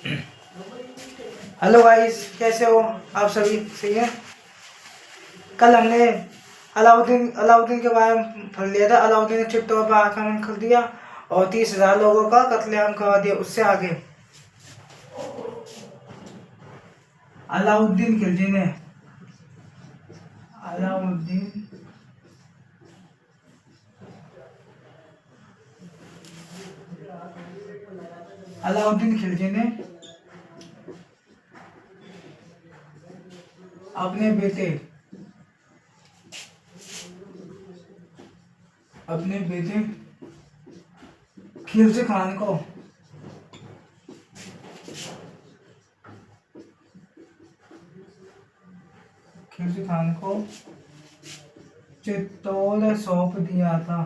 Hello guys, कैसे हो आप सभी? सही है। कल हमने अलाउद्दीन के बारे में पढ़ लिया था। अलाउद्दीन ने चित्तौड़ पर आक्रमण कर दिया और 30,000 लोगों का कत्लेआम करवा दिया। उससे आगे अलाउद्दीन खिलजी ने अलाउद्दीन अलाउद्दीन खिलजी ने अपने बेटे खिलजी खान को चित्तौड़ सौंप दिया था।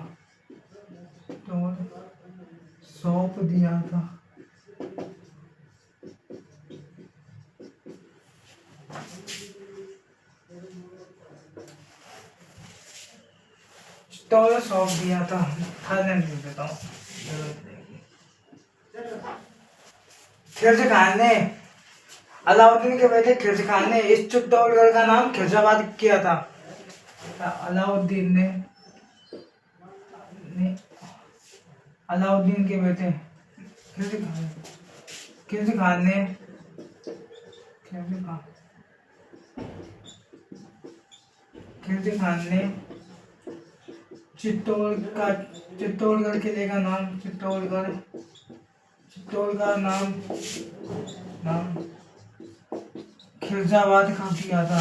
थाने लिख देता हूँ। खिलजी खान ने अलाउद्दीन के बेटे खिलजी खान ने इस चित्तौड़गढ़ का नाम खिलजाबाद किया था। अलाउद्दीन के बेटे खिलजी खान ने चित्तौड़गढ़ किले का नाम चित्तौड़ का नाम खिलजाबाद कर दिया था।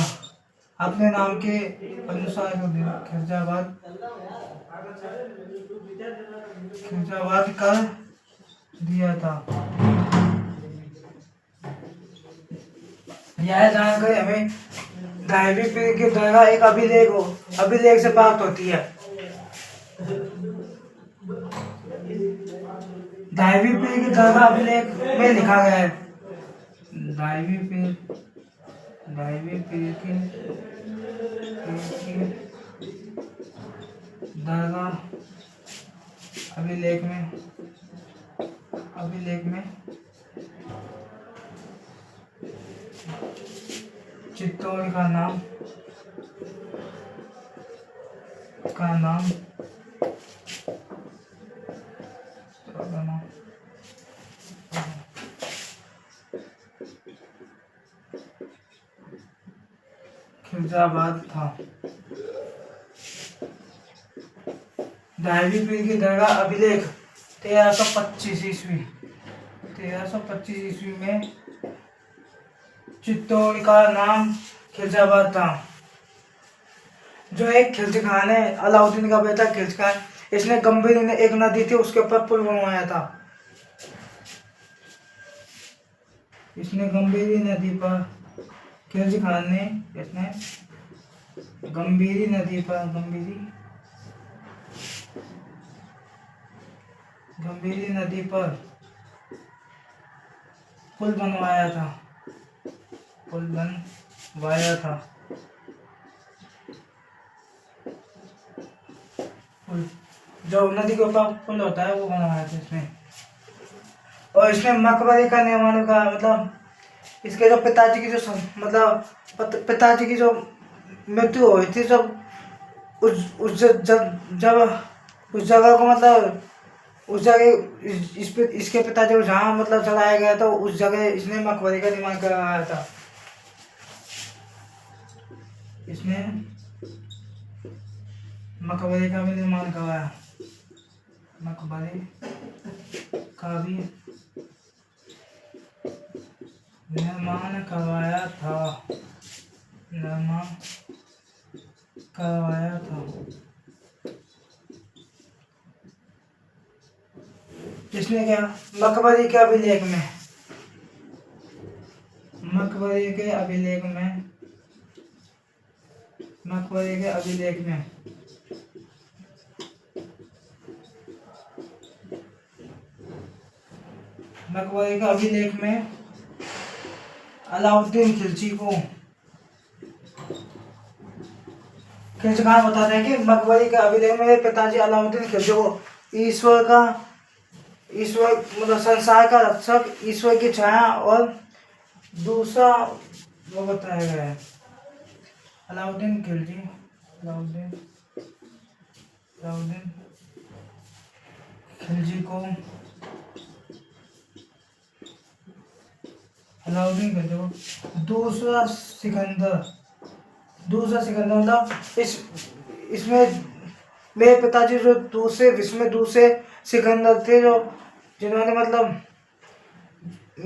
अपने नाम के अनुसार खिलजाबाद कर दिया था। यह जानकर हमें 10वीं पीढ़ी के दौरान एक अभिलेख से प्राप्त होती है। 10वीं पीढ़ी के दौरान अभिलेख में लिखा गया है। 10वीं पीढ़ी के दौरान अभिलेख में चित्तौड़ का नाम खिलजाबाद था। 10वीं पीढ़ी के दरगाह अभिलेख 1325 ईस्वी में चित्तौड़ का नाम खिलजाबाद था। जो एक खिलजी खान है, अलाउद्दीन का बेटा खिलजी खान, इसने गंभीरी ने एक नदी थी उसके ऊपर पुल बनवाया था। गंभीरी नदी पर खिलजी खान ने गंभीरी नदी पर पुल बनवाया था। जो नदी के ऊपर पुल होता है वो बनवाया था इसने। और इसने मकबरे का निर्माण का मतलब इसके जो पिताजी की जो मृत्यु हुई थी, जब उस जगह को इसके पिताजी को जहाँ जलाया गया था, उस जगह इसने मकबरे का निर्माण करवाया था। इसने मकबरे का भी निर्माण करवाया था। इसने क्या मकबरे के अभिलेख में अलाउद्दीन खिलजी खान बताते हैं कि मकबरे के अभिलेख में पिताजी अलाउद्दीन खिलजी को ईश्वर का ईश्वर मतलब संसार का रक्षक, ईश्वर की छाया, और दूसरा वो बताया गया है अलाउद्दीन खिलजी। अलाउद्दीन अलाउद्दीन खिलजी को अलाउद्दीन खिलजी को दूसरा सिकंदर मतलब इसमें मेरे पिताजी जो दूसरे सिकंदर थे, जो जिन्होंने मतलब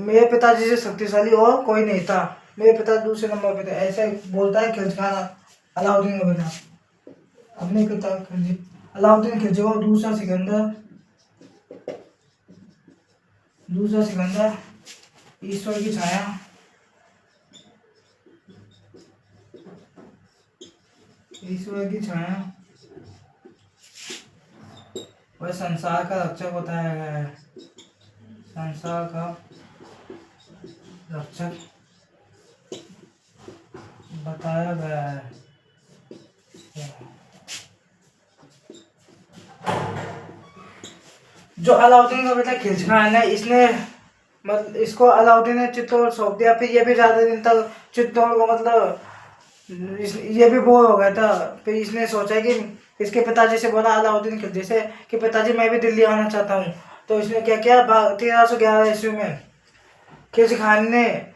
मेरे पिताजी से शक्तिशाली और कोई नहीं था, मेरे पिता दूसरे नंबर पे थे, ऐसा बोलता है खिलजी खान अलाउद्दीन का बेटा अपने पिता खिलजी। अलाउद्दीन खिलजी को दूसरा सिकंदर ईश्वर की छाया, वह संसार का रक्षक बताया गया है। संसार का रक्षक बताया गया है। जो अलाउद्दीन का बेटा खिलजी खान है, इसने मतलब इसको अलाउद्दीन ने चित्तौड़ सौंप दिया। फिर ये भी ज्यादा दिन तक चित्तौड़ को मतलब ये भी बोर हो गया था। फिर इसने सोचा कि इसके पिताजी से बोला अलाउद्दीन खिलजी से कि पिताजी मैं भी दिल्ली आना चाहता हूँ। तो इसने क्या किया, 1311 ईस्वी में खिलजी खान ने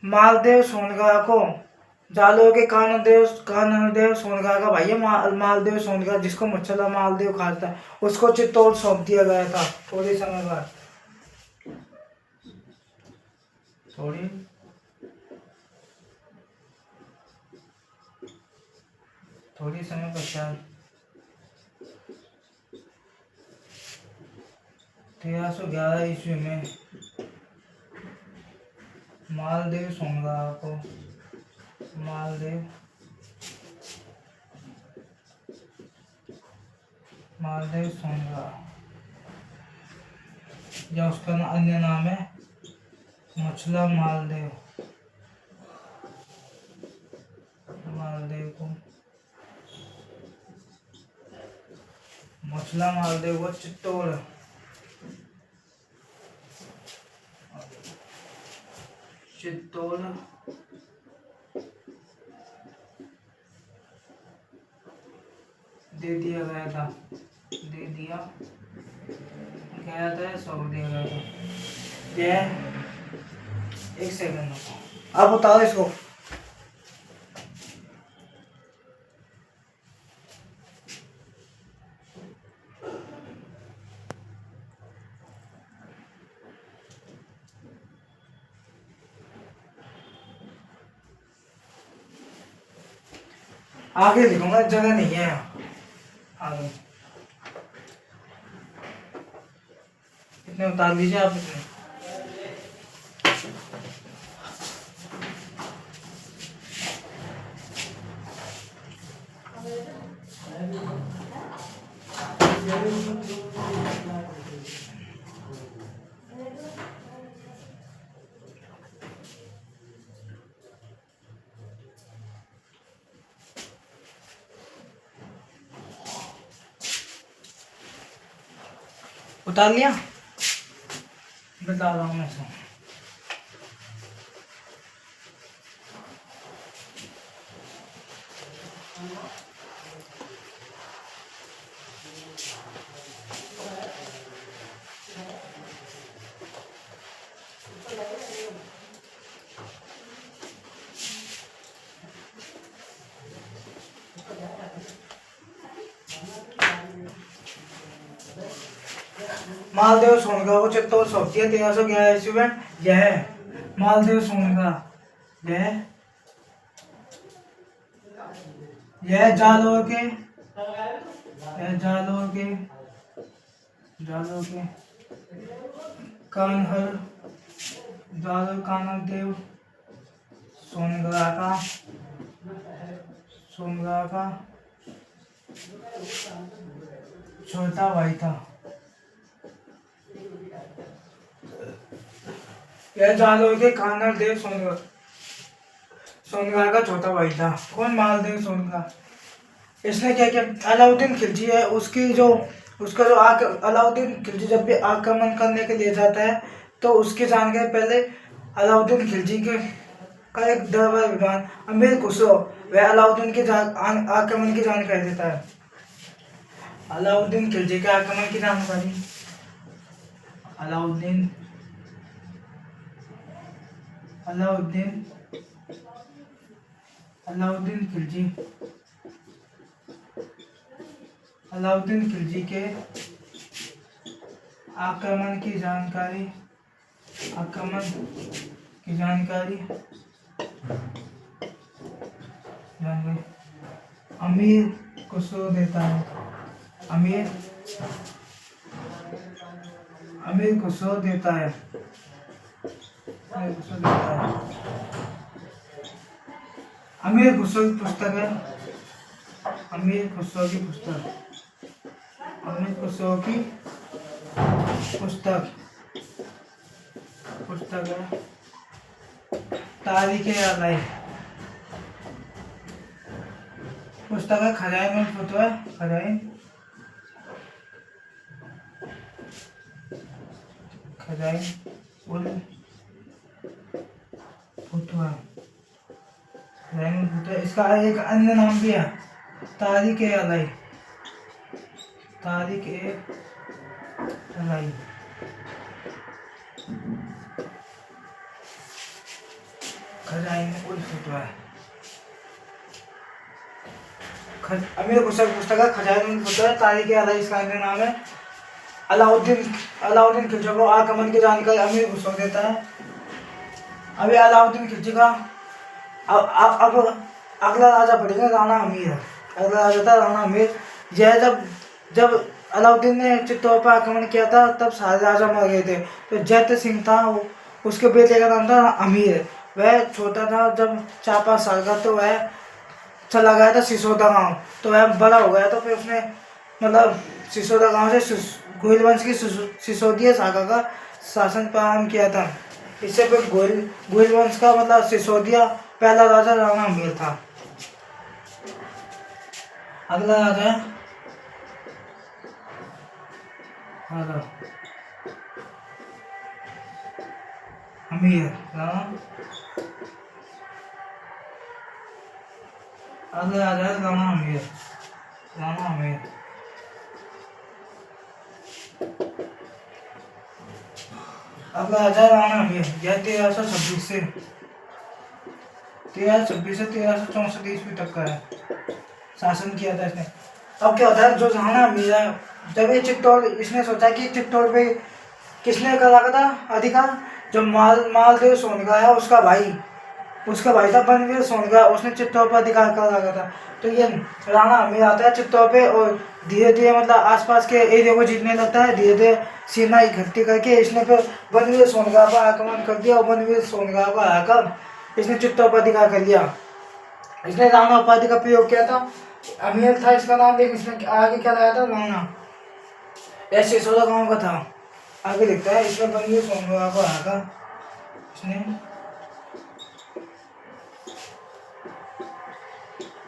मालदेव सोनगा को, जालोर के कानदेव सोनगा का भाई है मालदेव सोनगा, जिसको मुच्छला मालदेव खाता है, उसको चित्तौड़ सौंप दिया गया था थोड़ी समय बाद। थोड़ी समय पश्चात 1311 ईस्वी में मालदेव सोनगा को मालदेव सोनगा, या उसका अन्य नाम है मुच्छला मालदेव को मुच्छला मालदेव को चित्तौड़ दे दिया गया था सौंप दिया गया था। यह एक सेकंड आप बताओ इसको। आगे लिखूंगा, जगह नहीं है आगे। इतने उतार लीजिए आप इसमें। उतार लिया, बता रहा हूँ मैं इसको। मालदेव सोनगा को चित्तौड़ सौंप दिया 1311 ईस्वी में। यह मालदेव सोनगा यह जालोर के कानदेव सोनगा का छोटा भाई था। यह जालोर के कानदेव सोनगा का छोटा भाई था। कौन? मालदेव सोनगा। इसने क्या किया, अलाउद्दीन खिलजी है उसकी जो उसका जो अलाउद्दीन खिलजी जब भी आक्रमण करने के लिए जाता है तो उसकी जानकारी पहले अलाउद्दीन खिलजी के का एक दरबार विद्वान अमीर खुसरो वह अलाउद्दीन के आक्रमण की जानकारी देता है। अलाउद्दीन खिलजी के आक्रमण की जानकारी अलाउद्दीन अलाउद्दीन अलाउद्दीन खिलजी अलाउद्दीन खिलजी के आक्रमण की जानकारी अमीर खुसरो देता है। अमीर खुसरो देता है। अमीर खुसरो की पुस्तक है। अमीर खुसरो की पुस्तक है तारीख-ए-अलाई। पुस्तक है खजाइन उल फतवा। खजाइन उल फतवा। इसका एक अन्य नाम भी है तारीख-ए-अलाई। खजाइन उल फतवा। अमीर खुसरो पुस्तक है खजाइन उल फतवा तारीख-ए-अलाई, इसका अन्य नाम है। अलाउद्दीन खिलजी को आक्रमण की जानकारी अमीर खुसरो देता है। अभी अलाउद्दीन खिलजी का अब अगला राजा पड़ेगा राणा अमीर। अगला राजा था राणा अमीर। यह जब अलाउद्दीन ने चित्तौड़ पर आक्रमण किया था तब सारे राजा मर गए थे। तो जैत सिंह था उसके बेटे का नाम था अमीर। वह छोटा था, जब 4-5 साल का तो वह चला गया था सिसोदा गांव। तो वह बड़ा हो गया तो फिर उसने मतलब सिसोदा गांव से गोहिल वंश की सिसोदिया शाखा का शासन प्रारंभ किया था। इससे फिर गोहिल वंश का मतलब सिसोदिया पहला राजा राणा अमीर था। अगला राजा अमीर। अगला राजा राणा अमीर। अगला राजा राणा अमीर। यह 1326 से 1364 ईस्वी तक का है, शासन किया था इसने। अब क्या होता है, जो राणा अमीर है, जब ये चित्तौड़, इसने सोचा कि चित्तौड़ पे किसने करा था अधिकार, जो मालदेव सोनगा है उसका भाई था बनवीर सोनगा, उसने चित्तौड़ पर अधिकार करा था। तो ये राणा अमीर आता है चित्तौड़ पे और धीरे धीरे मतलब आसपास के एरिया को जीतने लगता है। धीरे धीरे सेना इकट्ठी करके इसने फिर बनवीर सोनगा पर आक्रमण कर दिया और बनवीर सोनगा को हराकर इसने चित्तौड़ पर अधिकार कर लिया। इसने राणा उपाधि का प्रयोग किया था। अमीर था इसका नाम, लेकिन इसने आगे क्या लगाया था, राणा। ऐसे 16 गाँव का था, आगे लिखता है। इसमें बनवीर सोनगा को हराकर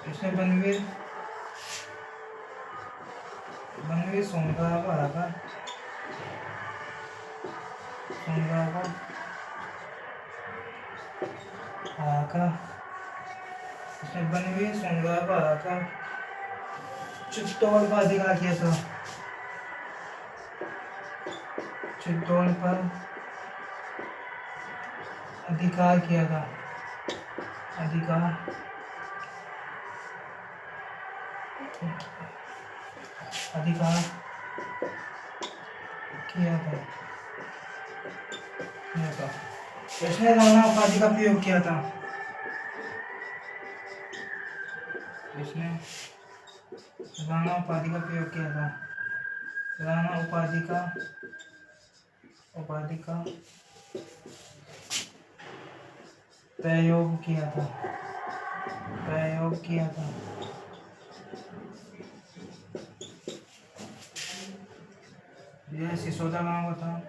इसने बनवीर सोनगा को हराकर चित्तौड़ पर अधिकार किया था। चित्तौड़ पर अधिकार किया था। इसने राणा उपाधि का प्रयोग किया था। राणा उपाधि का प्रयोग किया था। यह सिसोदा गांव का था।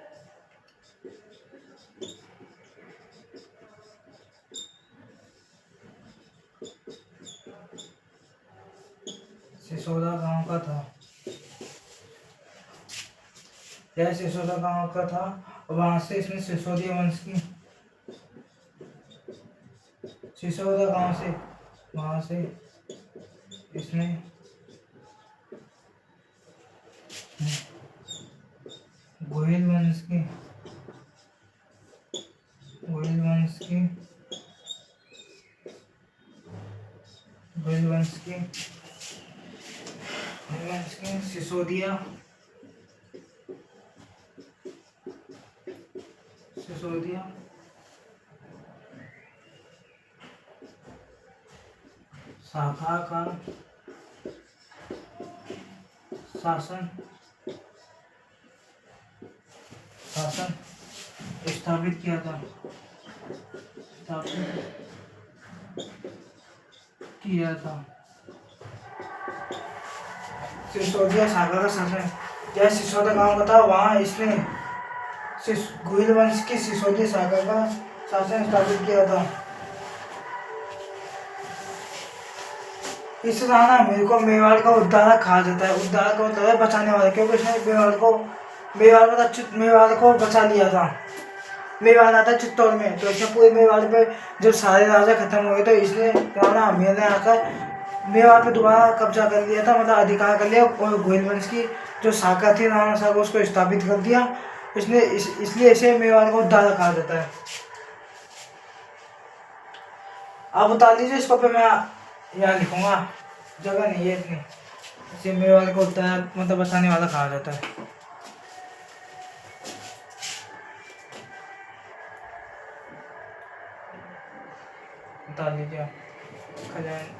सिसोदा गांव का था। यह सिसोदा गांव का था और वहां से इसने सिसोदिया वंश की सिसोदा गांव से वहां से इसने गोहिल वंश की गोहिल वंश की गोहिल वंश की सिसोदिया सिसोदिया शाखा का शासन शासन स्थापित किया था स्थापित किया था सिसोदिया शाखा का शासन जैसे सिसोदा गांव का था वहां इसने गोहिल वंश की सिसोदिया शाखा का शासन स्थापित किया था। इस राणा अमीर को मेवाड़ का उद्धारक कहा जाता है। उद्धारक का मतलब है बचाने वाला, क्योंकि इसने मेवाड़ को बचा लिया था। मेवाड़ आता चित्तौड़ में, तो इसने पूरे मेवाड़ पे जब सारे राजा खत्म हो गए तो इसलिए राणा अमीर ने आकर मेवाड़ पे दोबारा कब्जा कर लिया था, मतलब अधिकार कर लिया और गोहिल वंश की जो शाखा थी राणा शाखा उसको स्थापित कर दिया इसने। इसलिए इसे मेवाड़ का उद्धारक कहा जाता है। आप बता लीजिए इसको पे मैं यहाँ लिखूंगा, जगह नहीं है इतनी। इसे मेवाड़ को उद्धारक मतलब बचाने वाला कहा जाता है। बता लीजिए खजान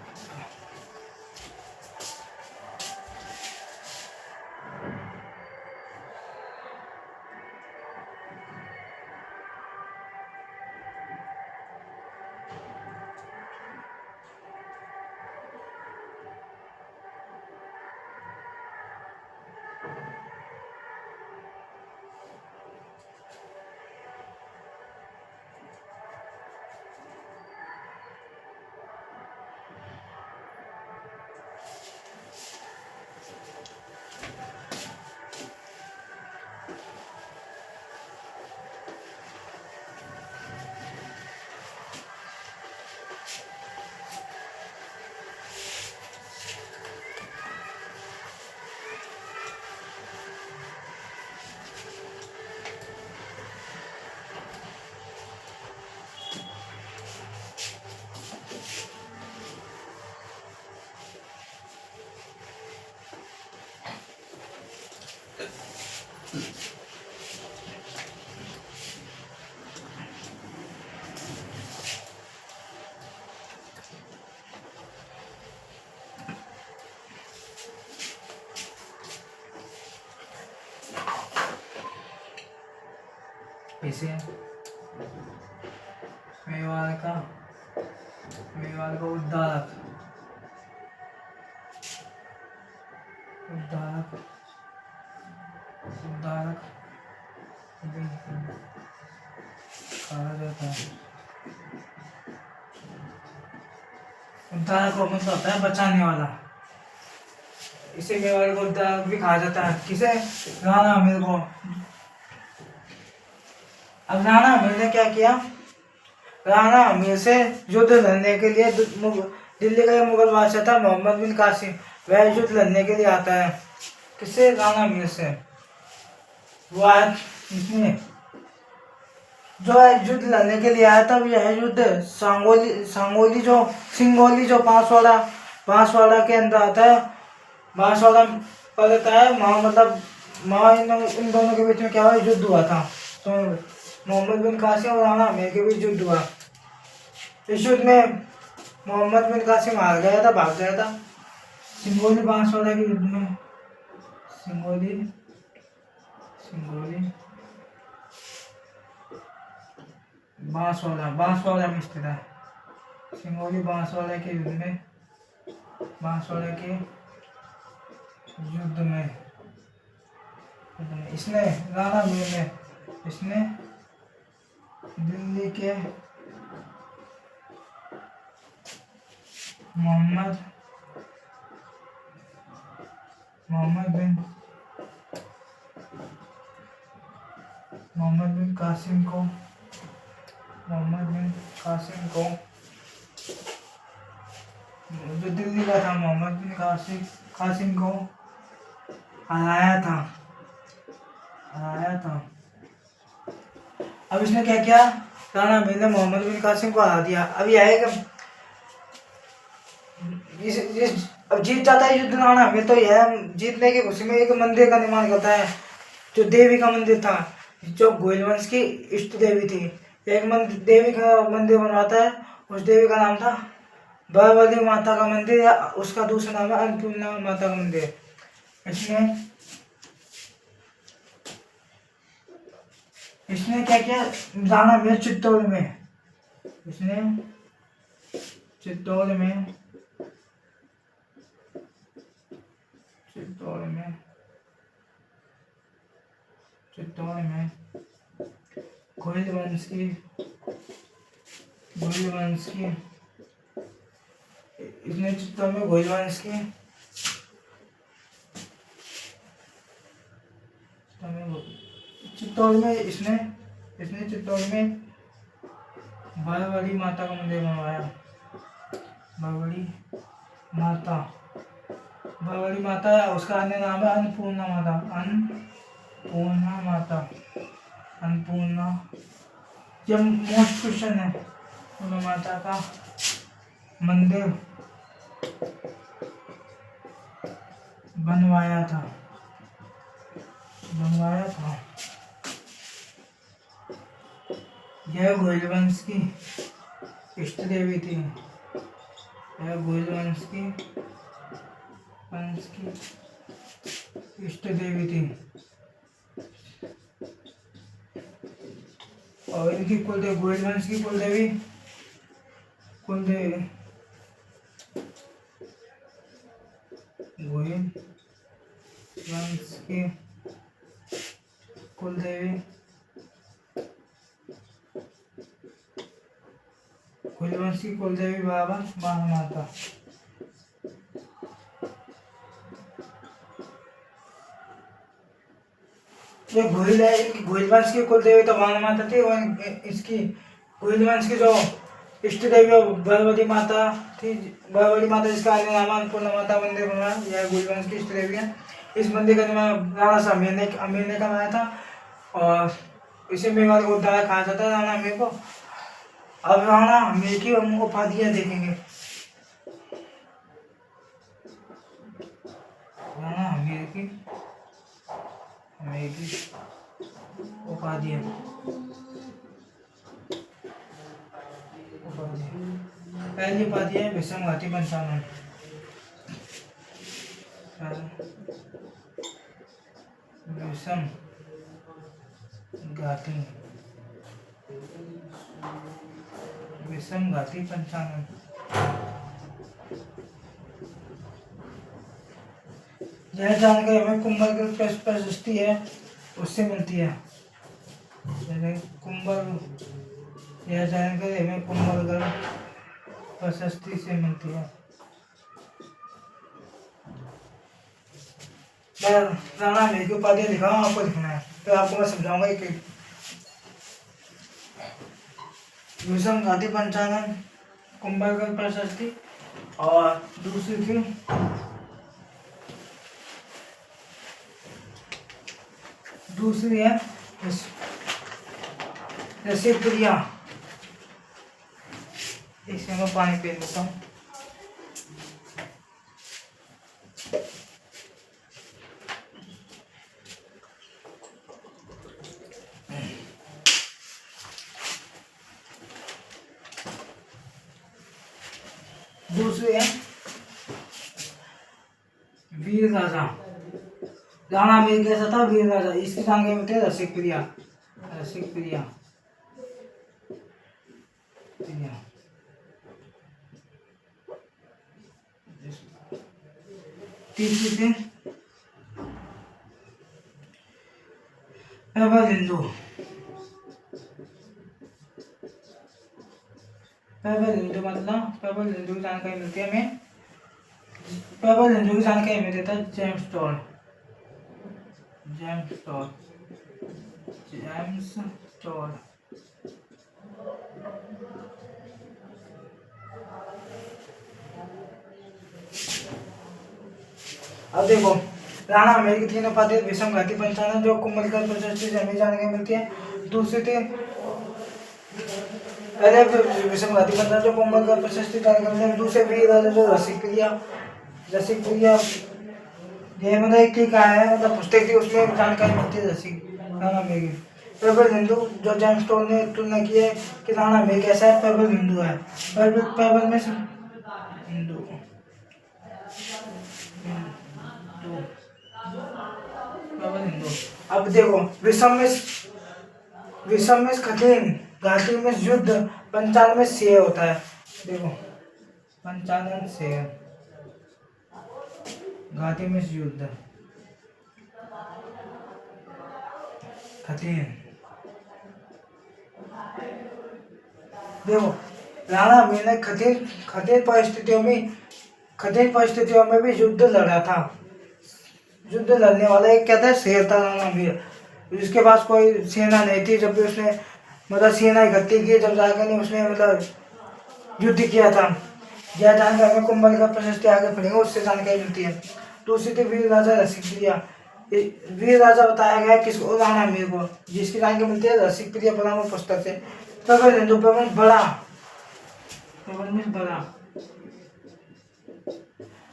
इसे मेवाड़ का उद्धारक उद्धारक उद्धारक भी कहा जाता है। उद्धारक को मतलब होता है बचाने वाला। इसे मेवाड़ को उद्धारक भी कहा जाता है। किसे? राणा अमीर को। अब राणा अमीर ने क्या किया? राणा अमीर से युद्ध लड़ने के लिए दिल्ली का मुगल बादशाह था मोहम्मद बिन कासिम, वह युद्ध लड़ने के लिए आता है। किससे? राणा अमीर से। वो आज इसमें जो युद्ध लड़ने के लिए आया था यह युद्ध सिंगोली जो बांसवाड़ा के अंदर आता है। बांसवाड़ा पड़ता है वहाँ, मतलब वहाँ इन दोनों के बीच में क्या हुआ? युद्ध हुआ था। तो मोहम्मद बिन कासिम और राणा अमीर के बीच युद्ध हुआ। इस युद्ध में मोहम्मद बिन कासिम हार गया था, भाग गया था। सिंगोली बांसवाड़ा के युद्ध में सिंगोली बांसवाड़ा में स्थित है। सिंगोली बांसवाड़ा के युद्ध में इसने राणा अमीर ने दिल्ली के मोहम्मद मोहम्मद बिन कासिम को जो दिल्ली का था मोहम्मद बिन कासिम को हराया था। अब इसने क्या किया, राणा अमीर ने मोहम्मद बिन कासिम को हरा दिया। अब यह है कि अब जीत जाता है युद्ध राणा अमीर, तो यह जीतने की खुशी में एक मंदिर का निर्माण करता है, जो देवी का मंदिर था, जो गोयल वंश की इष्ट देवी थी। एक देवी का मंदिर बनवाता है, उस देवी का नाम था बारवली माता का मंदिर, या उसका दूसरा नाम है अन्नपूर्णा माता का मंदिर। इसने क्या किया, राणा अमीर चित्तौड़ में गोयल वंश की इसने चित्तौड़ में गोयल वंश की चित्तौड़ में बारवली माता का मंदिर बनवाया। बारवली माता, उसका अन्य नाम है अन्नपूर्णा माता। ये मोस्ट क्वेश्चन है। अन्नपूर्णा माता का मंदिर बनवाया था। यह गोयल वंश की इष्ट देवी थी। और इनकी कुलदेवी, गोयल वंश की कुलदेवी बाबा माता। ये गोयल है, इनकी गोयल वंश की कुलदेवी तो बाण माता थी, और इसकी गोयल वंश की जो इष्ट देवी बारवली माता थी, जिसका अन्य नाम अन्नपूर्णा माता मंदिर बनवाया, यह गोयल वंश की इष्ट देवी है। इस मंदिर का निर्माण राणा अमीर ने करवाया था, और इसे मेवाड़ को उद्धार कहा जाता है राणा अमीर को। अब राणा अमीर की हम उपाधियां देखेंगे। राणा अमीर की उपाधियां। पहली उपाधि है विषम घाटी पंचानन। विषम घाटी पंचानन। यह जानकारी हमें कुंभलगढ़ प्रशस्ति है उससे मिलती है। यह जानकारी हमें कुंभलगढ़ प्रशस्ति से मिलती है। मैं राणा अमीर की उपाधि लिखा हूँ, आपको लिखना है, तो आपको मैं समझाऊंगा एक विषम घाटी पंचानन, कुंभलगढ़ प्रशस्ति, और दूसरी है रसिकप्रिया। इसमें मैं पानी पी लेता हूँ। दूसरी है वीर राजा। राणा अमीर कैसा था, वीर राजा। इसकी जानकारी मिलती है रसिकप्रिया। तीसरी थी पैबल हिंदू की जानकारी मिलती है हमें। पैबल हिंदू की जानकारी हमें देता है जेम्स टॉड। James toll. अब देखो, राणा हमीर की 3 उपाधि विषम घाती पंचानन जो कुंभलगढ़ प्रशस्ति से हमें जानने को मिलती है। दूसरी थी पहले विषम घाती पंचानन जो कुंभलगढ़ प्रशस्ति जानने को मिलती है। दूसरे वीर राजा जो रसिक प्रिया ये मतलब एक ही कहा है, मतलब पुस्तक थी उसमें जानकारी मिलती है रसिक राणा हमीर की। प्रबल हिंदू जो जेम्स टोल ने तुलना की है कि राणा हमीर कैसा है, प्रबल हिंदू है। प्रबल में हिंदू हिंदू। अब देखो, विषम में कठिन, घाटी में युद्ध, पंचाल में शेय होता है। देखो, पंचालन शेय, घाटी में युद्ध, कठिन। देखो, राणा हमीर ने कठिन परिस्थितियों में भी युद्ध लड़ा था। युद्ध लड़ने वाला एक क्या था, शेर था राणा हमीर। जिसके पास कोई सेना नहीं थी, जब भी उसने मतलब सेना इकट्ठी की, जब जाकर ने उसने मतलब युद्ध किया था। यह जानकारी में कुंभलगढ़ प्रशस्ति आगे पढ़ेंगे, उससे जानकारी मिलती है। दूसरी थी वीर राजा रसिक प्रिया। वीर राजा बताया गया किसको, राणा हमीर को, जिसकी जानकारी मिलती है रसिक प्रिया परामर्श पुस्तक से। प्रबल हिंदू, प्रबल बड़ा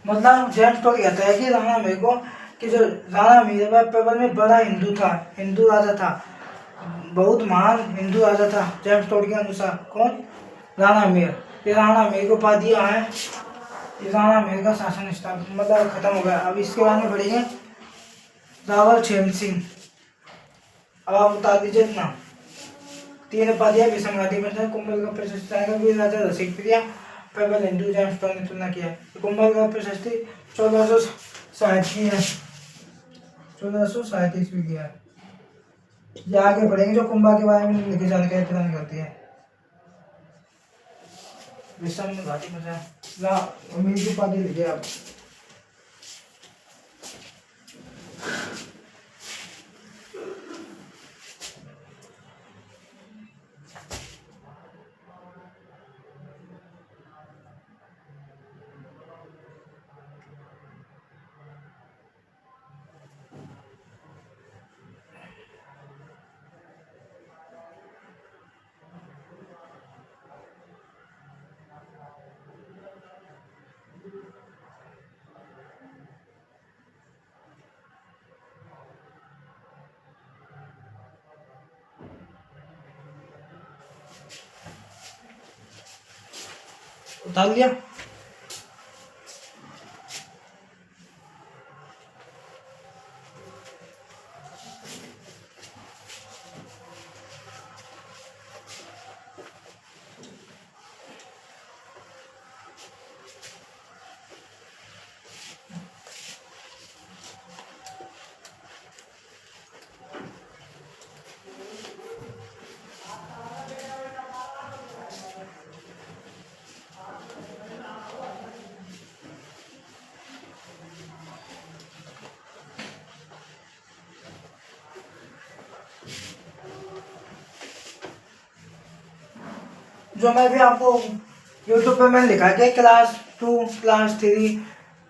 मतलब जेम्स टोल कहता है कि राणा हमीर को, कि जो राणा हमीर है प्रबल में बड़ा हिंदू था, हिंदू राजा था, बहुत महान हिंदू राजा था जेम्स टोल के अनुसार। कौन? राणा हमीर। ये राणा हमीर को उपाधियां हैं, ये राणा हमीर का शासन स्थापना मतलब खत्म हो गया। अब इसके बाद में बढ़ेंगे रावल छेम सिंह। अब आप बता दीजिए इतना। 3 उपाधियां विषम घाटी पंचानन कुंभलगढ़ प्रशस्ति वीर राजा रसिक प्रिया प्रबल हिंदू जेम्स टोल ने तुलना किया। कुंभलगढ़ प्रशस्ति 1437 की है, 1437 ईस्वी की है। ये आगे बढ़ेंगे जो कुंभा के बारे में लिखी जानकारी प्रदान करती है। विषम घाटी पंचानन उम्मीद की उपाधि लिखिए आप। उतार लिया। जो मैं भी आपको यूट्यूब पे मैंने लिखा कि क्लास 2 क्लास 3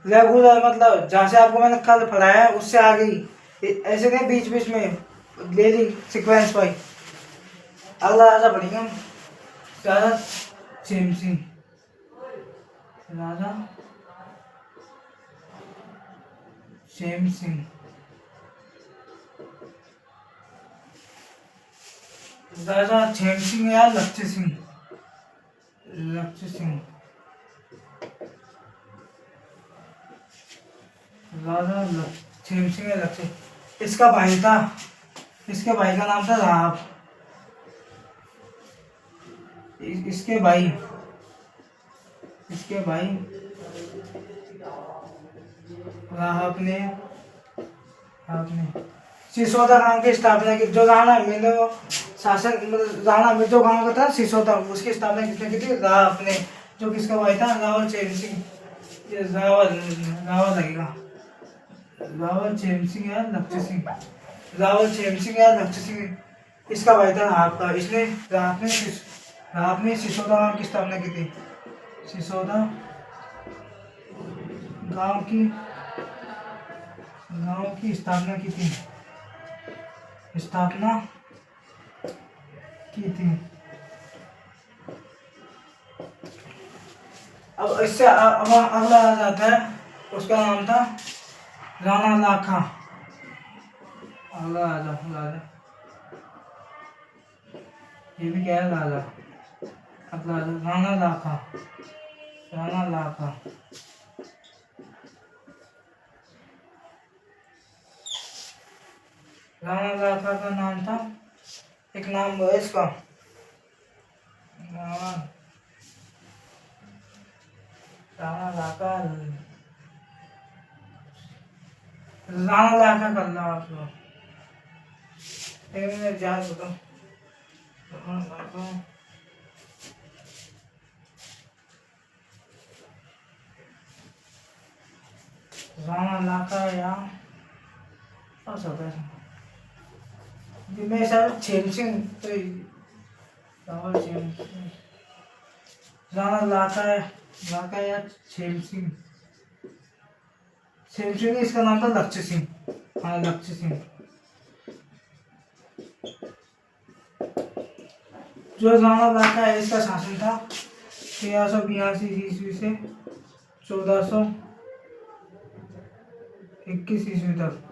रेगुलर, मतलब जहाँ से आपको मैंने कल पढ़ाया है उससे आगे ही, ऐसे नहीं बीच बीच में डेली सीक्वेंस वाइज। अगला राजा पढ़ेंगे हम, राजा छेम सिंह। राजा छेम सिंह, राजा छेम सिंह या लक्ष्य सिंह, लक्ष्य सिंह, राजा छेम सिंह या लक्ष्य। इसका भाई था, इसके भाई का नाम था राहब। इसके भाई राहब ने सिसोदा गांव की स्थापना की। जो राणा हमीर ने शासन, राणा हमीर जो गांव का था सिसोदा, उसकी स्थापना किसने की थी? राहब ने। जो किसका भाई था? रावल छेम सिंह। ये रावल लगेगा, रावल छेम सिंह या लक्ष्य सिंह। रावल चैन सिंह या लक्ष्य सिंह इसका भाई था राहत का। इसने राहत में सिसोदा गांव की स्थापना की थी। सिसोदा गांव की स्थापना की थी। स्थापना की थी। अब इससे अब अगला आ जाता है, उसका नाम था राणा लाखा। अगला राजा, ये भी क्या है राजा। अगला राणा लाखा। राणा लाखा राणा लाखा का नाम था, एक नाम है इसका, राणा लाखा। राणा लाखा कर लो आप लोग, एक मिनट याद बताओ। राणा लाखा या हो सकता है मैं सर छेम सिंह तो राणा लाखा या छेम सिंह। छेम सिंह इसका नाम था लक्ष्य सिंह। हाँ लक्ष्य सिंह। जो राणा लाखा है इसका शासन था 1382 ईस्वी से 1421 ईस्वी तक।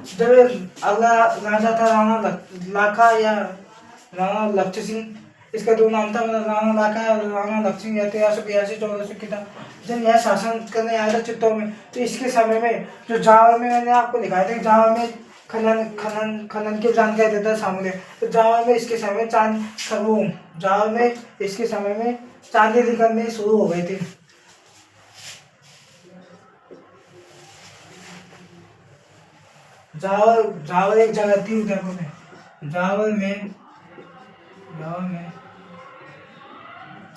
जब अगला राजा था राणा लाखा या राणा लक्ष्य सिंह, इसका दो नाम था, मतलब राणा लाखा और राणा लक्ष्य सिंह। 1382 1421 था। जब यह शासन करने आया था चित्तौड़ में, तो इसके समय में जो जावा में मैंने आपको लिखाया था, जावा में खनन की जानकारी देता है सामने। तो जावा में इसके समय चांदी निकलने शुरू हो गए थे। जावल एक जगह थी उदयपुर में। जावल में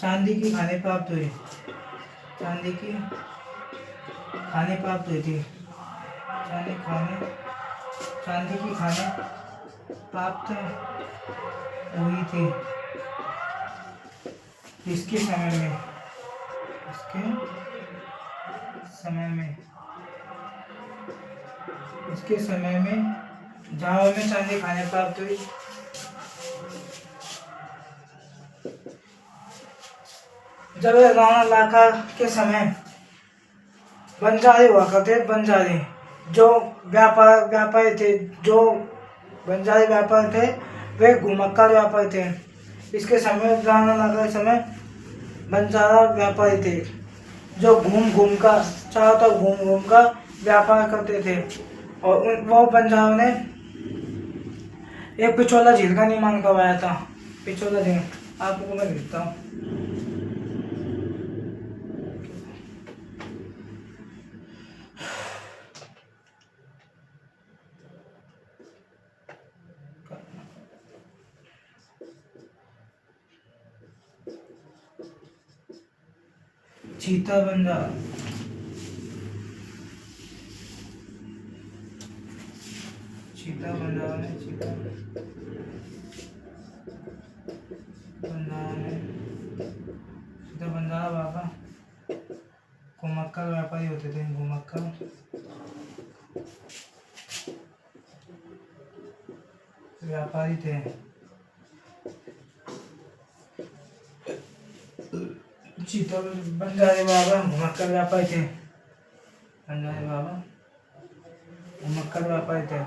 चांदी की खाने प्राप्त हुई। चांदी की खाने प्राप्त हुई थी। चांदी की खाने प्राप्त हुई थी इसके समय में जावा में चांदी खाने प्राप्त हुई। जब राणा लाखा के समय बंजारे हुआ करते, बंजारे जो व्यापारी थे, जो बंजारे व्यापारी थे वे घुमक्कर व्यापारी थे। इसके समय राणा लाखा के समय बंजारा व्यापारी थे जो घूम कर व्यापार करते थे। और वो बंजारों ने एक पिछोला झील का निर्माण करवाया था। पिछोला झील आपको मैं लिखता हूँ। चीता बंजारा बाबा घुमक्कर व्यापारी होते थे। घुमक्कर व्यापारी थे। चीता बंजारे बाबा घुमक्कर व्यापारी थे। बंजारे बाबा घुमक्कर व्यापारी थे।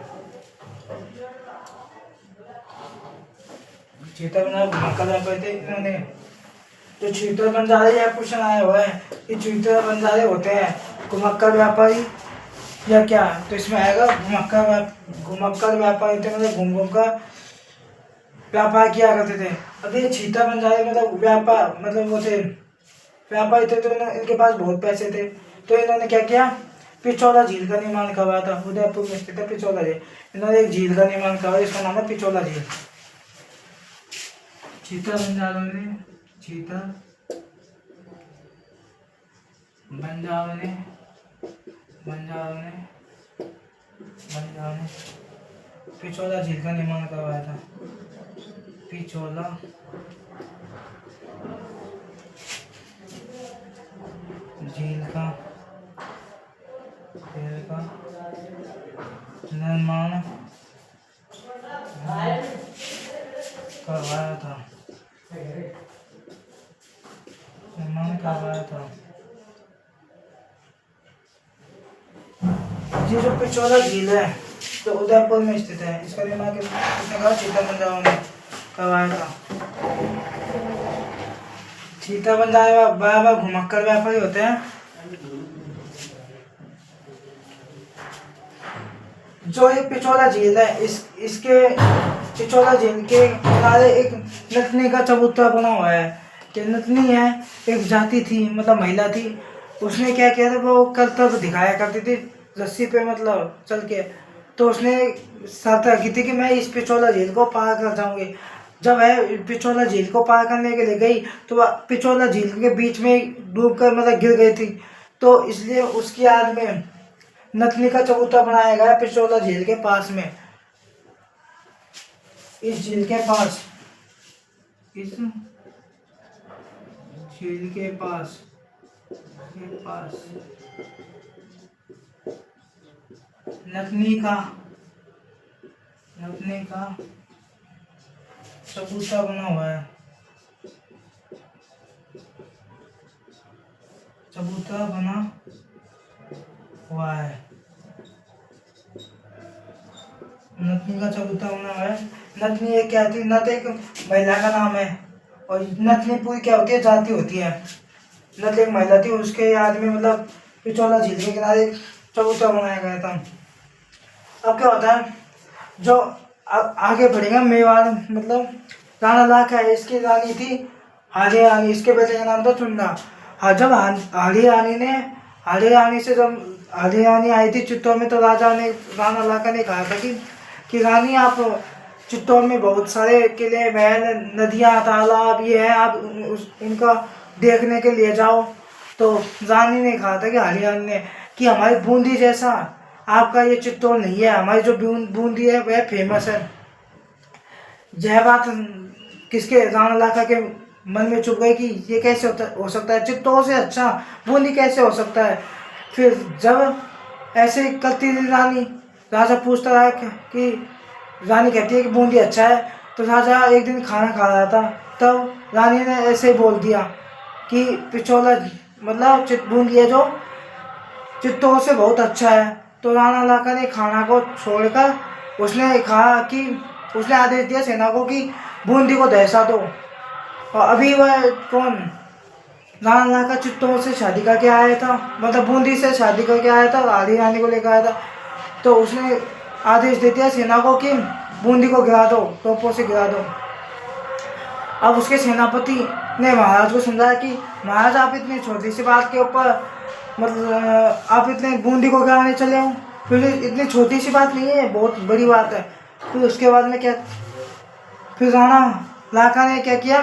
चीता घुमक्कर व्यापारी थे। इन्होंने जो चीता बंजारे यह क्वेश्चन आया हुआ है कि चीता बंजारे होते हैं घुमक्कर व्यापारी या क्या, तो इसमें आएगा घुमक्कर व्यापारी थे, मतलब घूम कर व्यापार किया करते थे। अब ये चीता बंजारे मतलब व्यापार मतलब वो थे व्यापारी थे, तो इनके पास बहुत पैसे थे। तो इन्होंने क्या किया, पिछोला झील का निर्माण करवाया था। उदयपुर में स्थित है पिछोला झील। इन्होंने एक झील का निर्माण करवाया, इसका नाम है पिछोला झील। चीता बंजारों ने बंजारों ने पिछोला झील का निर्माण करवाया था। पिछोला झील का निर्माण करवाया था। ये जो पिछोला झील है जो उदयपुर में स्थित है, इसका निर्माण किसने कहा? चीता बंजारों ने करवाया था। चीता बंजारे बाबा घुमक्कड़ व्यापारी होते हैं। जो ये पिछोला झील है, इसके पिछोला झील के किनारे एक नथनी का चबूतरा बना हुआ है। कि नथनी है, एक जाति थी, मतलब महिला थी। उसने क्या किया था, वो कर्तव्य दिखाया करती थी रस्सी पे, मतलब चल के। तो उसने शर्त रखी थी कि मैं इस पिछोला झील को पार कर जाऊंगी। जब है पिछोला झील को पार करने के लिए गई तो वह पिछोला झील के बीच में डूब कर मतलब गिर गई थी। तो इसलिए उसकी याद में नथनी का चबूतरा बनाया गया पिछोला झील के पास में। इस झील के पास नथनी का चबूतरा बना हुआ है। नथनी का चबूतरा बना हुआ है। नथनी एक क्या थी? नथ एक महिला का नाम है और नथनी पूरी क्या होती है? जाति होती है। नथ एक महिला थी, उसके याद में मतलब पिछोला झील के किनारे एक चबूतरा बनाया गया था। अब क्या होता है, जो आगे बढ़ेगा मेवाड़, मतलब राणा लाखा है, इसकी रानी थी हाड़ी रानी, इसके बेटे का नाम था चुन्ना। हाँ, जब हाड़ी रानी आई थी चित्तौड़ में, तो राणा लाखा ने कहा था कि रानी, आप चित्तौड़ में बहुत सारे किले, महल, नदियाँ, तालाब ये है, आप उनका देखने के लिए जाओ। तो रानी ने कहा था कि हाड़ी रानी ने कि हमारी बूंदी जैसा आपका ये चित्तौड़ नहीं है, हमारी जो बूंदी है वह फेमस है। यह बात किसके? राणा लाखा के मन में चुभ गई कि ये कैसे हो सकता है, चित्तौड़ से अच्छा बूंदी कैसे हो सकता है। फिर जब ऐसे करती थी रानी, राजा पूछता रहा कि रानी कहती है कि बूंदी अच्छा है। तो राजा एक दिन खाना खा रहा था, तब रानी ने ऐसे बोल दिया कि पिछोला मतलब बूंदी है जो चित्तौड़ से बहुत अच्छा है। तो राणा लाखा ने खाना को छोड़कर उसने कहा कि उसने आदेश दिया सेना को कि बूंदी को दहसा दो। और अभी वह कौन? राणा लाखा चित्तौड़ से शादी करके आया था, मतलब बूंदी से शादी करके आया था, हाड़ी रानी को लेकर आया था। तो उसने आदेश दे दिया सेना को कि बूंदी को गिरा दो, तोपों से गिरा दो। अब उसके सेनापति ने महाराज को समझाया कि महाराज, आप इतनी छोटी सी बात के ऊपर मतलब आप इतने बूंदी को गिराने चले हो, फिर इतनी छोटी सी बात नहीं है, बहुत बड़ी बात है। फिर उसके बाद में क्या, फिर राणा लाखा ने क्या किया,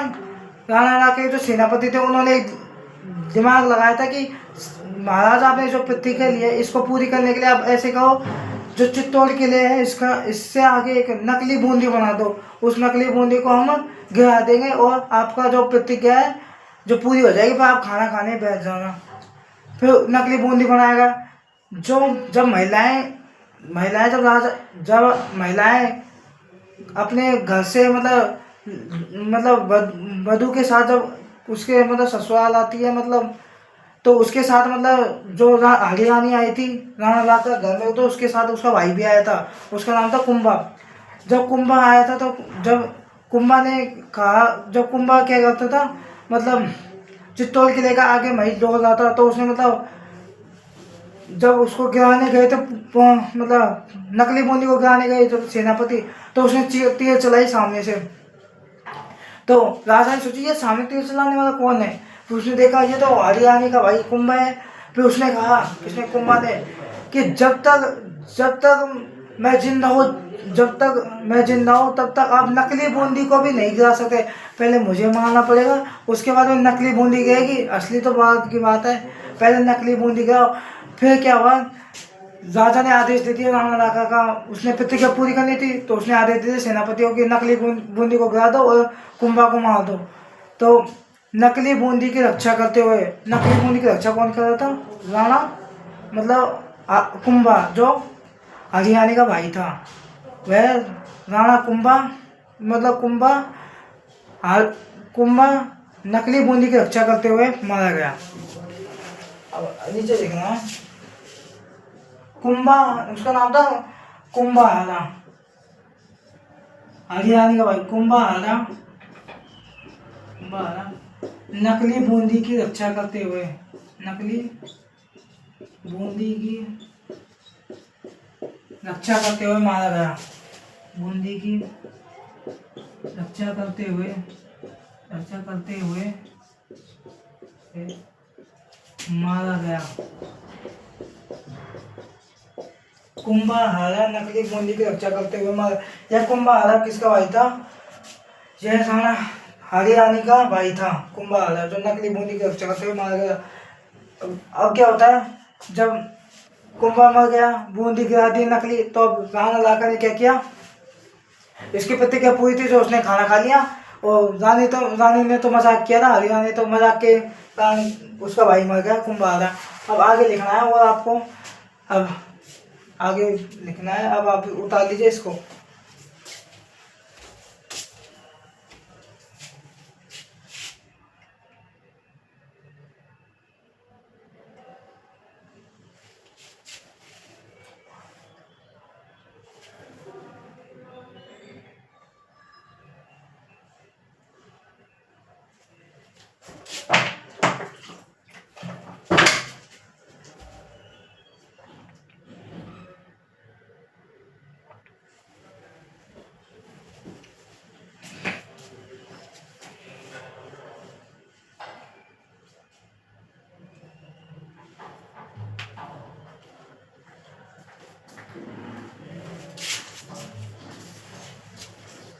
राणा लाखा के जो सेनापति थे उन्होंने दिमाग लगाया था कि महाराज, आपने जो प्रतिज्ञा ली है इसको पूरी करने के लिए आप ऐसे कहो, जो चित्तौड़ किले है इससे आगे एक नकली बूंदी बना दो, उस नकली बूंदी को हम गिरा देंगे और आपका जो प्रतिज्ञा है जो पूरी हो जाएगी, फिर आप खाना खाने बैठ जाना। फिर नकली बूंदी बनाएगा। जब महिलाएं अपने घर से मतलब वधू के साथ जब उसके मतलब ससुराल आती है, मतलब तो उसके साथ मतलब जो हाड़ी रानी आई थी राणा लाखा घर में, तो उसके साथ उसका भाई भी आया था, उसका नाम था कुंभा। जब कुंभा आया था तो जब कुंभा क्या करता था, मतलब चित्तौड़ किले का आगे महल दौड़ रहा था, तो उसने मतलब जब उसको गिराने गए तो मतलब नकली बूंदी को गिराने गए जब सेनापति, तो उसने तीर चलाई सामने से। तो राजा ने सोची ये सामने तीर चलाने वाला कौन है, फिर उसने देखा ये तो हाड़ी रानी का भाई कुंभा है। फिर उसने कहा, किसने? कुंभा ने, कि जब तक मैं जिंदा हूँ तब तक आप नकली बूंदी को भी नहीं गिरा सकते, पहले मुझे मारना पड़ेगा, उसके बाद में नकली बूंदी गिरेगी। असली तो बात की बात है, पहले नकली बूंदी गिराओ। फिर क्या हुआ, राजा ने आदेश दे दिया राणा लाखा का, उसने प्रतिज्ञा पूरी करनी थी तो उसने आदेश दे दिया सेनापतियों की नकली बूंदी को गिरा दो और कुंभा को मार दो। तो नकली बूंदी की रक्षा करते हुए, नकली बूंदी की रक्षा कौन कर रहा था? राणा मतलब कुंभा, जो हरियाणी का भाई था, वह राणा कुंभा मतलब कुंभा नकली बूंदी की रक्षा करते हुए मारा गया। अब नीचे देखना, कुंभा उसका नाम था कुंभाहारा, हरियाणी का भाई कुंभाहारा नकली बूंदी की रक्षा करते हुए, नकली बूंदी की रक्षा करते हुए मारा गया। बूंदी की रक्षा करते हुए मारा गया। कुंभाहारा नकली बूंदी की रक्षा करते हुए मारा। यह कुंभाहारा किसका भाई था? यह राणा हरियाणी का भाई था कुंभाहारा, जो नकली बूंदी की रक्षा करते हुए मारा गया। अब क्या होता है, जब कुंभा मर गया, बूंदी गिरा दी नकली, तो अब राणा लाखा ने क्या किया, इसकी प्रतिज्ञा पूरी थी तो उसने खाना खा लिया। और रानी ने तो मजाक किया था, हरियाणा ने तो मजाक के कारण उसका भाई मर गया कुंभाहारा। अब आगे लिखना है और आपको, अब आगे लिखना है, अब आप उतार लीजिए इसको।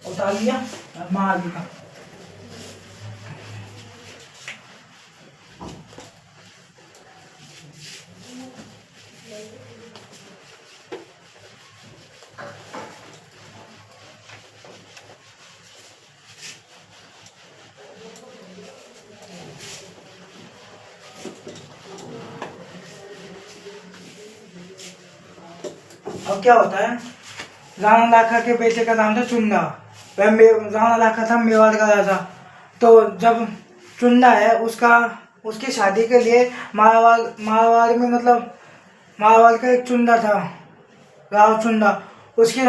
उतार लिया, अब मैं आगे का। अब क्या होता है, राणा लाखा के बेटे का नाम था चुन्ना। राणा लाखा था मेवाड़ का राजा। तो जब चुन्ना है, उसकी शादी के लिए मारवाड़ में मतलब मारवाड़ का एक चुन्ना था, राव चुन्ना, उसकी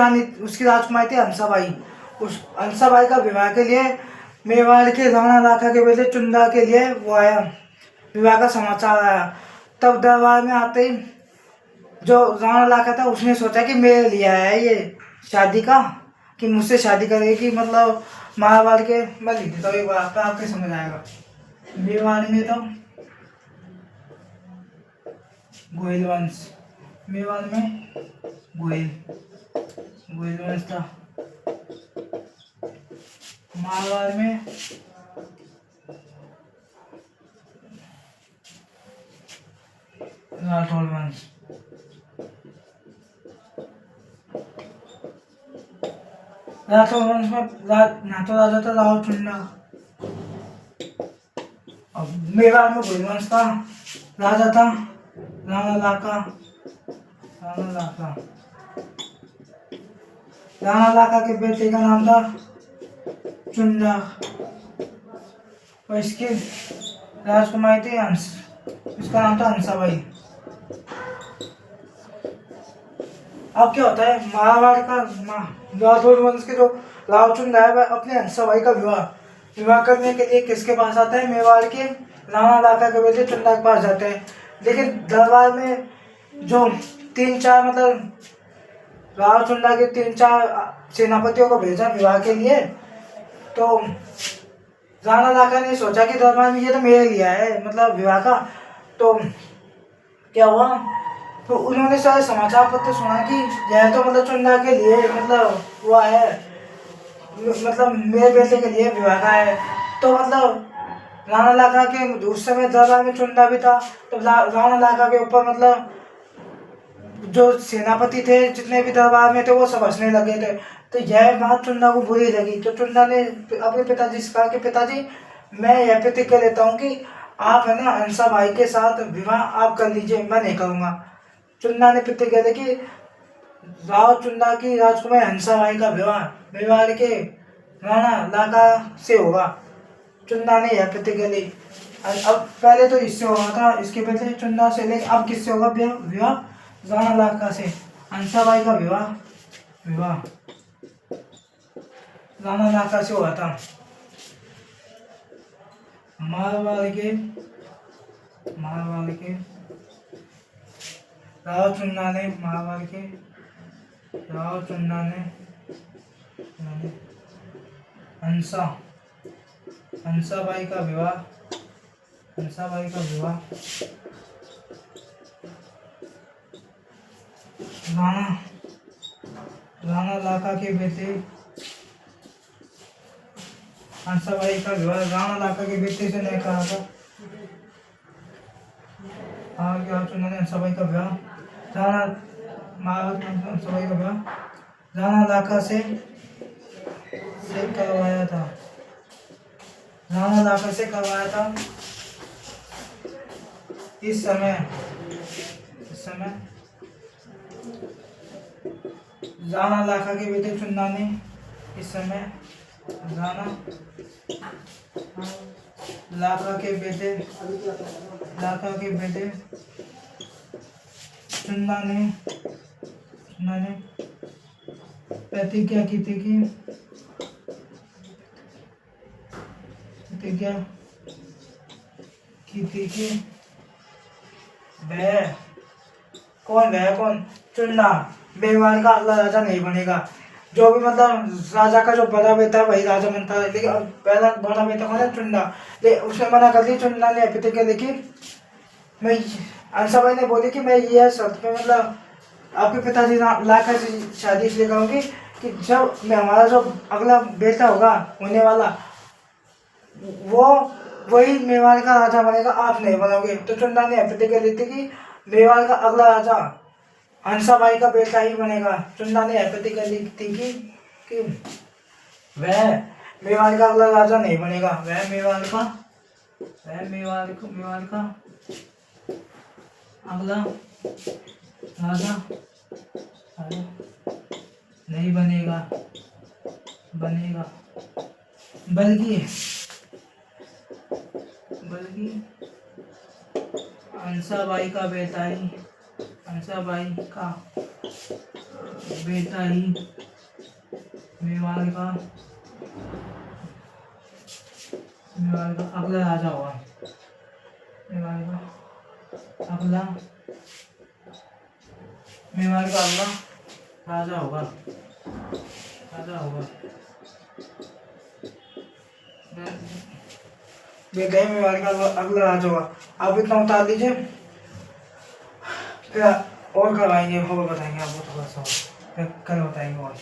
राजकुमारी थी हंसाबाई। उस हंसाबाई का विवाह के लिए मेवाड़ के राणा लाखा के बेटे चुन्ना के लिए वो आया, विवाह का समाचार आया। तब दरबार में आते ही जो राणा लाखा था उसने सोचा कि मेरे लिए आया है ये शादी का, कि मुझसे शादी करेगी, मतलब मारवाड़ के, मैं लिख देता हूँ एक बार, आपके समझ आएगा। मेवाड़ में तो गोयल वंश, मेवाड़ में गोयल वंश था, मारवाड़ में राठौड़ वंश। राठौड़ वंश में नाथो राजा था राव चुन्ना। अब मेवाड़ में गोयल वंश का राजा था राणा लाखा। राणा लाखा के बेटे का नाम था चुन्ना और इसकी राजकुमारी थी हंस, इसका नाम था हंसाबाई। अब क्या होता है, महाभारत का राठौड़ वंश के जो राव चुन्ना है वह अपने हंसाबाई का विवाह करने के लिए किसके पास आता है? मेवाड़ के राणा लाखा के बेटे चुन्ना के पास जाते हैं। लेकिन दरबार में जो 3-4 मतलब राव चुन्ना के 3-4 सेनापतियों को भेजा विवाह के लिए, तो राणा लाखा ने सोचा कि दरबार में ये तो मेरे लिए है मतलब विवाह का। तो क्या हुआ, तो उन्होंने सारे समाचार पत्र सुना कि यह तो मतलब चुन्ना के लिए मतलब हुआ है, मतलब मेरे बेटे के लिए विवाह का है। तो मतलब राणा लाखा के उस समय दरबार में चुंदा भी था, तो राणा लाखा के ऊपर मतलब जो सेनापति थे जितने भी दरबार में थे वो सब हंसने लगे थे। तो यह बात चुन्ना को बुरी लगी, तो चुन्ना ने अपने पिताजी से कहा कि पिताजी मैं यह प्रतिज्ञा लेता हूँ कि आप है ना हंसा भाई के साथ विवाह आप कर लीजिए, मैं नहीं करूँगा। चुन्ना ने प्रतिज्ञा ली कि राव चुन्ना की राजकुमारी हंसा भाई का विवाह मेवाड़ के राणा लाखा से होगा। चुन्ना ने यह प्रतिज्ञा ली। अब पहले तो इससे हुआ था, इसके पहले चुन्ना से, लेकिन अब किससे होगा विवाह? राणा लाखा से। हंसाबाई का विवाह विवाह राणा लाखा से हुआ था। मारवाड़ के राव चुन्ना ने हंसाबाई का विवाह राणा लाखा के बेटे हंसाबाई का विवाह राणा लाखा के बेटे से नहीं कहा था। चुन्ना ने हंसाबाई का विवाह राणा लाखा से करवाया था। इस समय राणा लाखा के बेटे चुन्ना ने राणा लाखा के बेटे चुन्ना ने प्रतिज्ञा की थी कि वह कौन चुन्ना मेवाड़ का अगला राजा नहीं बनेगा। जो भी मतलब राजा का जो बड़ा बेटा है वही राजा बनता है, लेकिन अब पहला बड़ा बेटा कौन है? चुन्ना। लेकिन उसने मना कर दी। चुन्ना ने प्रतिज्ञा लिखी, मैं अंसाबाई ने बोली कि मैं ये शर्त पे मतलब आपके पिताजी लाखा से शादी इसलिए करूँगी कि जब मैं हमारा जो अगला बेटा होगा होने वाला वो वही मेवाड़ का राजा बनेगा, आप नहीं बनोगे। तो चुन्ना ने प्रतिज्ञा ली थी कि मेवाड़ का अगला राजा हंसाबाई का बेटा ही बनेगा। चुन्ना ने प्रतिज्ञा ली थी कि वह मेवाड़ का अगला राजा नहीं बनेगा, वह मेवाड़ का अगला राजा नहीं बनेगा, बल्कि हंसाबाई का बेटा ही मेवाड़ का अगला राजा होगा। मेवाड़ का अगला राजा होगा। बेटा ही मेवाड़ का अगला राजा होगा। आप इतना उतार दीजिए, फिर और करवाएंगे, और बताएंगे आपको थोड़ा सा, फिर कल बताएंगे। और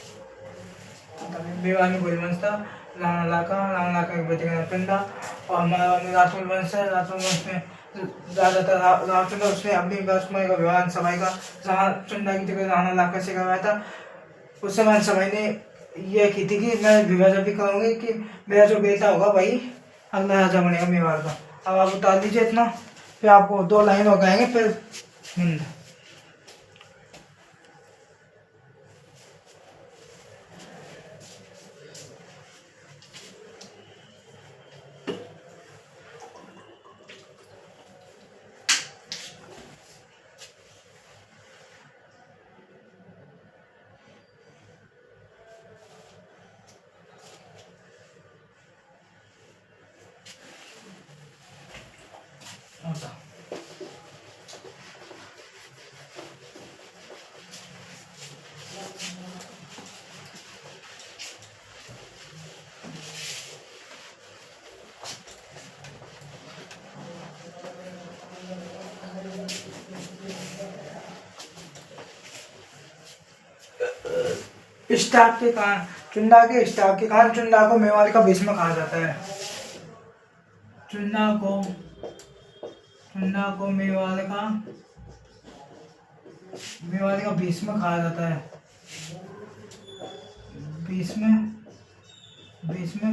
मेवाड़ में कोई वंश था, राणा लाखा के बेटे का नाम चुन्ना, और हमारा राजपूत वंश है। राजपूत वंश में राजा था रामचंद्र, उसने अपनी राजकुमारी का विवाह हंसाबाई का चुन्ना की जगह राणा लाखा से करवाया था। उस समय हंसाबाई ने यह की थी कि मैं विवाह जब भी करूँगी कि मेरा जो बेटा होगा वही अगला राजा बनेगा मेवाड़ का। अब आप उतार दीजिए इतना, फिर आपको 2 लाइन हो गाएंगे, फिर स्टाफ के कारण चुन्ना को मेवाड़ का भीष्म कहा जाता है। चुन्ना को मेवाड़ का भीष्म कहा जाता है। भीष्म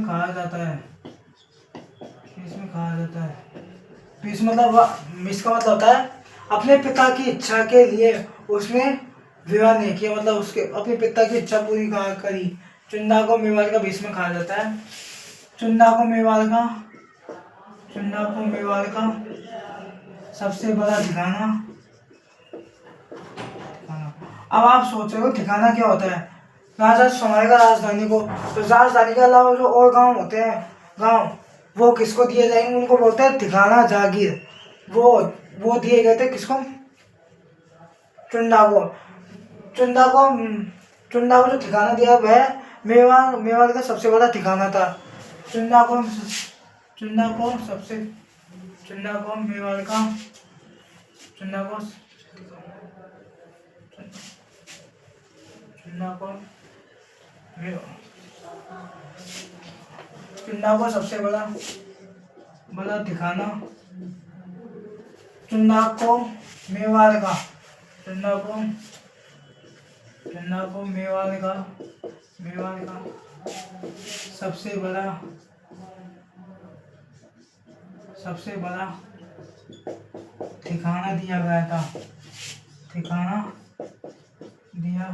कहा जाता है। भीष्म मतलब इसका मतलब होता है अपने पिता की इच्छा के लिए उसने विवाह नहीं किया, मतलब उसके अपने पिता की इच्छा पूरी करी। चुन्ना को मेवाड़ का भीष्म कहा जाता है। चुन्ना को मेवाड़ का सबसे बड़ा ठिकाना। अब आप सोच रहे हो ठिकाना क्या होता है। राजा संभालेगा राजधानी को, तो राजधानी के अलावा जो और गांव होते हैं, वो किसको दिए जाएंगे, उनको बोलते हैं ठिकाना जागीर। वो दिए गए थे किसको, चुन्ना को। चुन्ना को जो ठिकाना दिया वह मेवाड़ का सबसे बड़ा ठिकाना था। चुन्ना को सबसे बड़ा ठिकाना चुन्ना को मेवाड़ का सबसे बड़ा ठिकाना दिया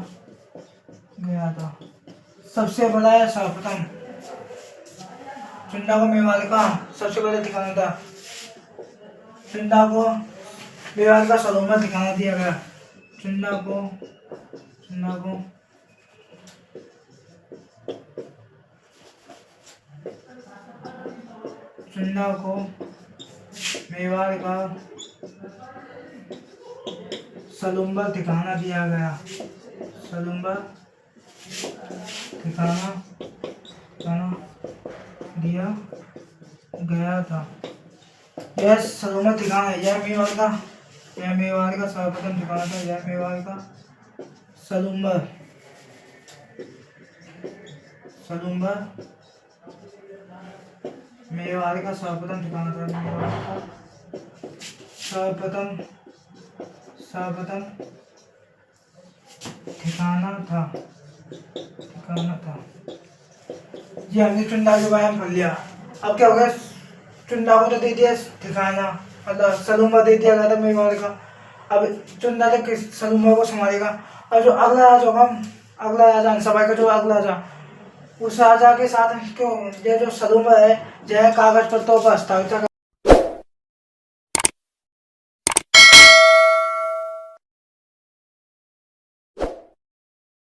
गया था। सबसे बड़ा या सर्वप्रथम चुन्ना को मेवाड़ का सबसे बड़ा ठिकाना था। चुन्ना को मेवाड़ का सर्वोत्तम ठिकाना दिया गया। चुन्ना को मेवाड़ का सलूम्बर ठिकाना दिया गया। था। यह सलूम्बर ठिकाना है। यह मेवाड़ का सर्वप्रथम ठिकाना था। यह मेवाड़ का सलूम्बर मेवाड़ का सर्वप्रथम ठिकाना था। सर्वप्रथम ठिकाना था। जी हमने चुन्ना के बारे में पढ़ लिया। अब क्या हो गया, चुन्ना को तो दे दिया ठिकाना, मतलब सलूम्बर दे दिया गया था मेवाड़ का। अब चुन्ना तो किस सलूम्बर को संभालेगा। और जो अगला राजा होगा, अगला राजा हंसाबाई का जो अगला राजा, उस राजा के साथ क्यों ये जो सलूम्बर है, जो कागज पत्रों पर हस्ताक्षर